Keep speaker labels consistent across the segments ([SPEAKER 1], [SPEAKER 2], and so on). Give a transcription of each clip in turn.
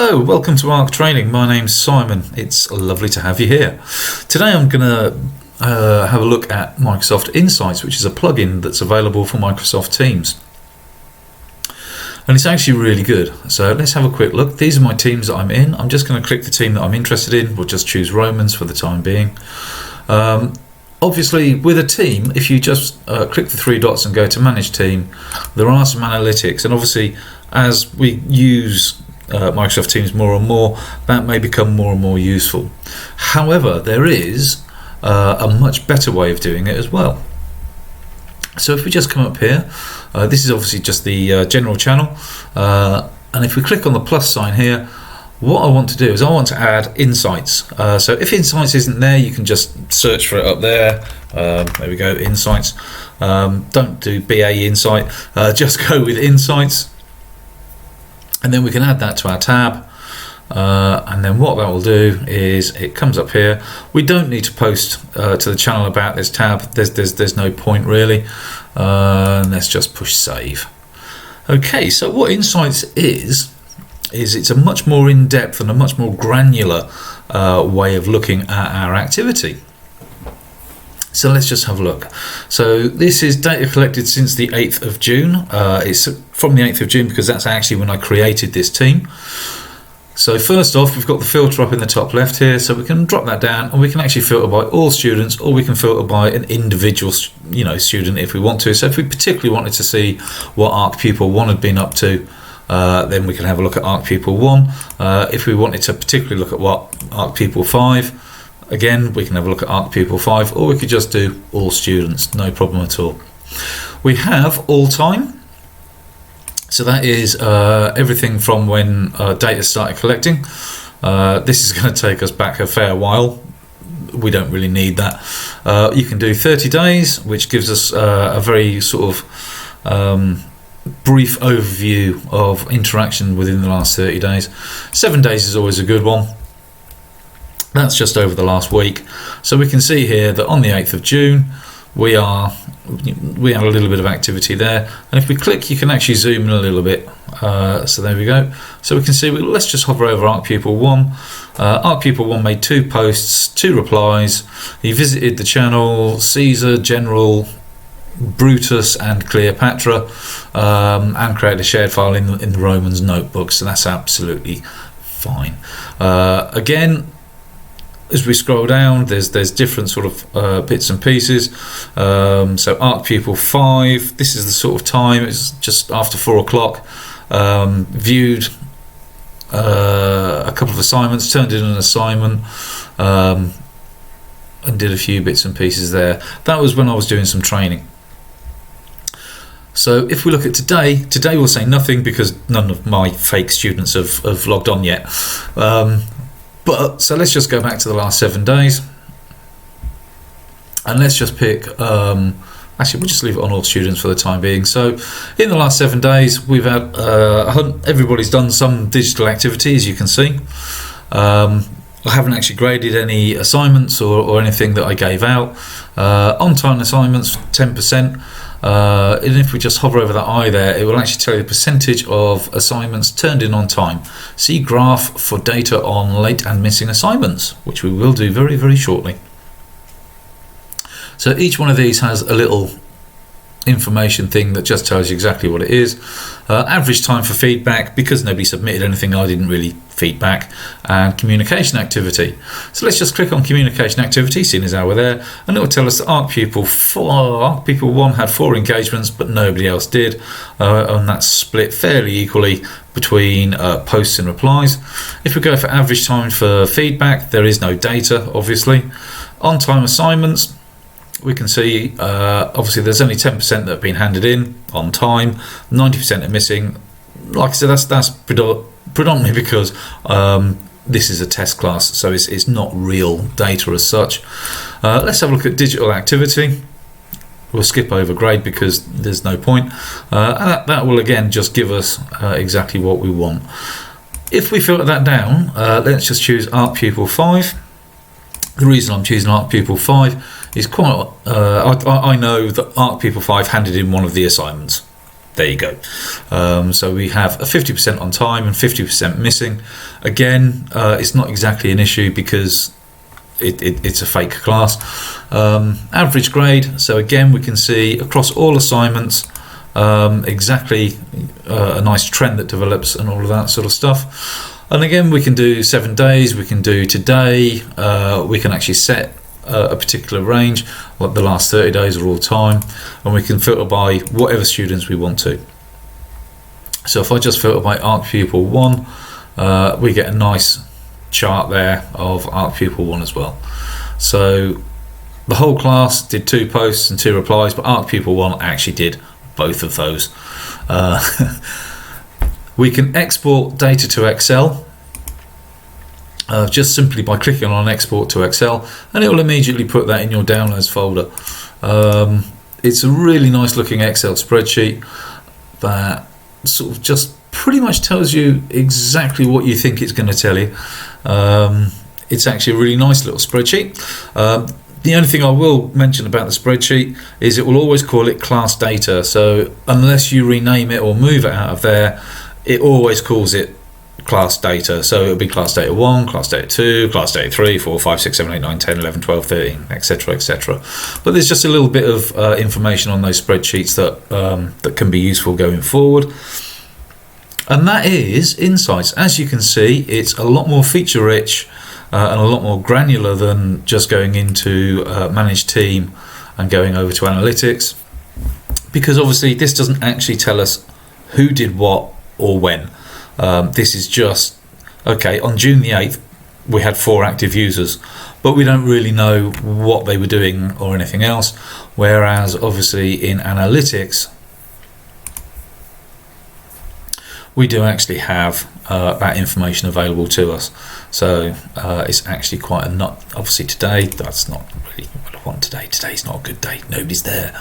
[SPEAKER 1] Hello, welcome to Ark Training. My name's Simon. It's lovely to have you here. Today I'm going to have a look at Microsoft Insights, which is a plugin that's available for Microsoft Teams. And it's actually really good. So let's have a quick look. These are my teams that I'm in. I'm just going to click the team that I'm interested in. We'll just choose Romans for the time being. Obviously, with a team, if you just click the three dots and go to Manage Team, there are some analytics. And obviously, as we use Microsoft Teams more and more, that may become more and more useful. However, there is a much better way of doing it as well. So if we just come up here, this is obviously just the general channel, and if we click on the plus sign here, what I want to do is I want to add insights. So if insights isn't there, you can just search for it up there. There we go, insights. Don't do BA insight, just go with insights. And then we can add that to our tab, and then what that will do is it comes up here. We don't need to post to the channel about this tab. There's no point really. Let's just push save. Okay, so what Insights is it's a much more in-depth and a much more granular way of looking at our activity. So let's just have a look. So this is data collected since the 8th of June. It's from the 8th of June because that's actually when I created this team. So first off, we've got the filter up in the top left here, so we can drop that down and we can actually filter by all students, or we can filter by an individual student if we want to. So if we particularly wanted to see what Ark Pupil 1 had been up to, then we can have a look at Ark Pupil 1. If we wanted to particularly look at what Ark Pupil 5, again, we can have a look at Ark Pupil 5, or we could just do all students, no problem at all. We have all time, so that is everything from when data started collecting. This is going to take us back a fair while. We don't really need that. You can do 30 days, which gives us a very sort of brief overview of interaction within the last 30 days. 7 days is always a good one. That's just over the last week. So we can see here that on the 8th of June, we had a little bit of activity there. And if we click, you can actually zoom in a little bit. So there we go. So we can see, let's just hover over Ark Pupil 1. Ark Pupil 1 made 2 posts, 2 replies. He visited the channel, Caesar, General, Brutus and Cleopatra, and created a shared file in the Romans notebook. So that's absolutely fine. Again, as we scroll down, there's different sort of bits and pieces. So Ark Pupil 5, this is the sort of time, it's just after 4 o'clock. Viewed a couple of assignments, turned in an assignment, and did a few bits and pieces there. That was when I was doing some training. So if we look at today will say nothing because none of my fake students have logged on yet. So let's just go back to the last 7 days, and let's just pick, actually we'll just leave it on all students for the time being. So in the last 7 days, we've had, everybody's done some digital activity, as you can see. I haven't actually graded any assignments or anything that I gave out. On-time assignments, 10%. And if we just hover over that eye there, it will actually tell you the percentage of assignments turned in on time. See graph for data on late and missing assignments, which we will do very, very shortly. So each one of these has a little information thing that just tells you exactly what it is. Average time for feedback, because nobody submitted anything, I didn't really feedback, and communication activity. So let's just click on communication activity, seeing as how we're there, and it will tell us that Ark Pupil 1 had 4 engagements, but nobody else did, and that's split fairly equally between posts and replies. If we go for average time for feedback, there is no data, obviously. On-time assignments, we can see obviously there's only 10% that have been handed in on time, 90% are missing. Like I said, that's predominantly because this is a test class, so it's not real data as such. Let's have a look at digital activity. We'll skip over grade because there's no point, and that will again just give us exactly what we want. If we filter that down, let's just choose Ark Pupil 5. The reason I'm choosing Ark Pupil 5 is I know that Ark Pupil 5 handed in one of the assignments. There you go. So we have a 50% on time and 50% missing. Again, it's not exactly an issue because it's a fake class. Average grade, so again we can see across all assignments exactly a nice trend that develops and all of that sort of stuff. And again, we can do 7 days, we can do today, we can actually set a particular range, like the last 30 days are all time, and we can filter by whatever students we want to. So if I just filter by Ark Pupil 1, we get a nice chart there of Ark Pupil 1 as well. So the whole class did 2 posts and 2 replies, but Ark Pupil 1 actually did both of those. We can export data to Excel just simply by clicking on export to Excel, and it will immediately put that in your downloads folder. It's a really nice looking Excel spreadsheet that sort of just pretty much tells you exactly what you think it's going to tell you. It's actually a really nice little spreadsheet. The only thing I will mention about the spreadsheet is it will always call it class data, so unless you rename it or move it out of there, it always calls it class data. So it'll be class data 1, class data 2, class data 3, 4, 5, 6, 7, 8, 9, 10, 11, 12, 13, etc, etc. But there's just a little bit of information on those spreadsheets that can be useful going forward. And that is Insights. As you can see, it's a lot more feature rich and a lot more granular than just going into Manage Team and going over to Analytics, because obviously this doesn't actually tell us who did what or when. This is just, okay, on June the 8th we had 4 active users, but we don't really know what they were doing or anything else, whereas obviously in Analytics we do actually have that information available to us. So it's actually quite a nut. Obviously today, that's not really what I want today. Today's not a good day. Nobody's there.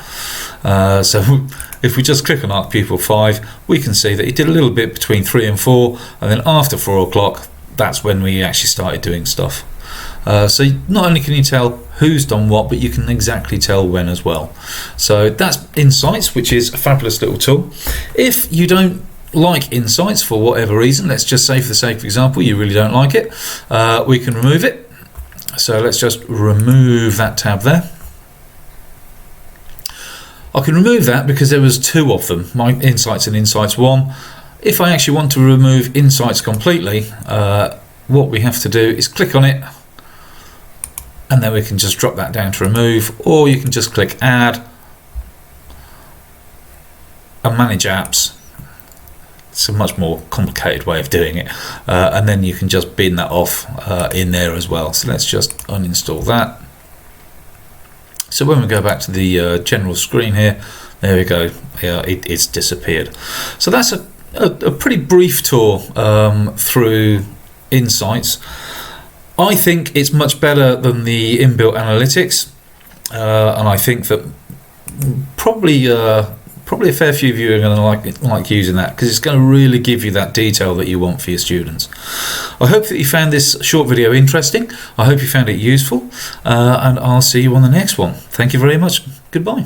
[SPEAKER 1] So if we just click on Ark Pupil 5, we can see that it did a little bit between 3 and 4, and then after 4 o'clock, that's when we actually started doing stuff. So not only can you tell who's done what, but you can exactly tell when as well. So that's Insights, which is a fabulous little tool. If you don't like Insights for whatever reason, let's just say for the sake of example you really don't like it, we can remove it. So let's just remove that tab there. I can remove that because there was 2 of them, my Insights and Insights 1. If I actually want to remove Insights completely, what we have to do is click on it, and then we can just drop that down to remove, or you can just click add and manage apps. It's a much more complicated way of doing it, and then you can just bin that off in there as well. So let's just uninstall that. So when we go back to the general screen here, there we go, it's disappeared. So that's a pretty brief tour through Insights. I think it's much better than the inbuilt analytics, and I think that probably a fair few of you are going to like using that, because it's going to really give you that detail that you want for your students. I hope that you found this short video interesting. I hope you found it useful, and I'll see you on the next one. Thank you very much. Goodbye.